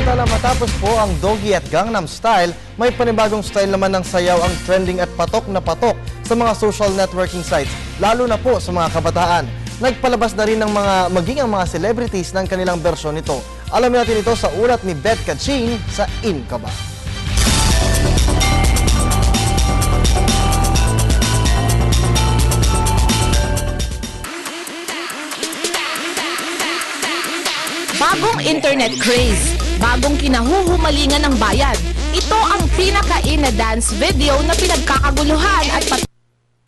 Samantala matapos po ang Doggy at Gangnam Style, may panibagong style naman ng sayaw ang trending at patok na patok sa mga social networking sites, lalo na po sa mga kabataan. Nagpalabas na rin ng maging ang mga celebrities ng kanilang bersyon nito. Alamin natin ito sa ulat ni Beth Kaching sa In Ka Ba? Bagong internet craze, bagong kinahuhumalingan ng bayan. Ito ang pinaka-in na dance video na pinagkakaguluhan at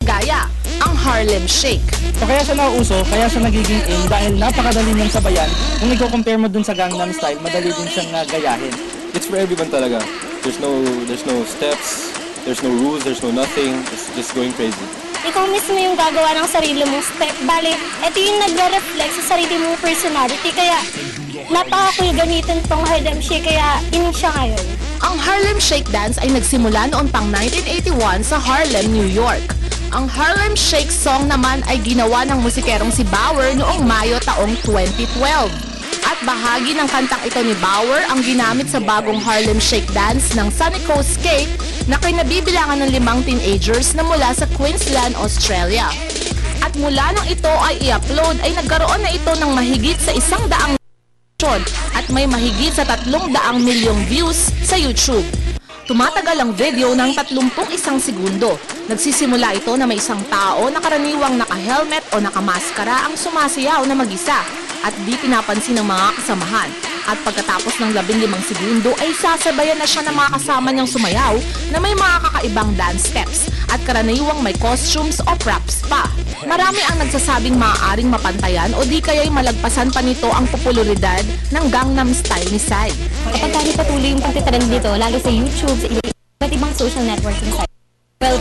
gaya, ang Harlem Shake. So kaya siya nauuso, kaya siya nagiging in dahil napakadali niyang sabayan. Kung i-compare mo dun sa Gangnam Style, madali din siyang gayahin. It's for everyone talaga. There's no steps, there's no rules, there's no nothing. It's just going crazy. Ikaw mismo yung gagawa ng sarili mong step. Bale, ito yung nagre-reflect sa sarili mong personality. Kaya napaka-cool gamitin tong Harlem Shake, kaya in siya ngayon. Ang Harlem Shake dance ay nagsimula noon pang 1981 sa Harlem, New York. Ang Harlem Shake song naman ay ginawa ng musikerong si Bauer noong Mayo taong 2012. At bahagi ng kantang ito ni Bauer ang ginamit sa bagong Harlem Shake dance ng Sunny Coast Cake na kinabibilangan ng 5 teenagers na mula sa Queensland, Australia. At mula nang ito ay i-upload ay nagkaroon na ito ng mahigit sa 100 at may mahigit sa 300 milyong views sa YouTube. Tumatagal ang video ng 31 segundo. Nagsisimula ito na may isang tao na karaniwang naka-helmet o nakamaskara ang sumasayaw na mag-isa at di pinapansin ng mga kasamahan. At pagkatapos ng 15 segundo ay sasabayan na siya ng mga kasama niyang sumayaw na may mga kakaibang dance steps at karaniwang may costumes o props pa. Marami ang nagsasabing maaaring mapantayan o di kaya'y malagpasan pa nito ang popularidad ng Gangnam Style ni Psy. Kapag kani patuloy yung pagtitrend dito, lalo sa YouTube, sa iba't ibang social networking site. Well,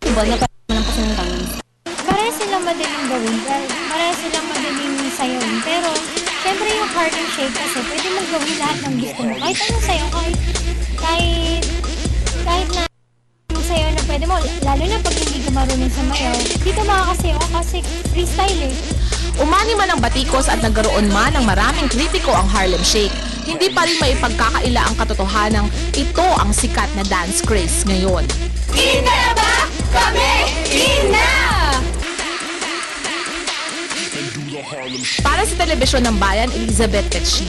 diba, napalampasan ng Gangnam Style. Pareha silang madaling gawin, pareha silang madaling sayawin, pero siyempre yung Harlem Shake kasi pwede mong gawin lahat ng gusto mo. Kahit anong sayaw, kahit na yung sayaw na pwede mo, lalo na pag hindi ka marunong sumayaw, di ka makakasayaw kasi freestyle eh. Umani man ang batikos at nagkaroon man ng maraming kritiko ang Harlem Shake, hindi pa rin maipagkakaila ang katotohanang ito ang sikat na dance craze ngayon. Ina na ba? Kami! Ina! Para sa Telebisyon ng Bayan, Elizabeth Kaching.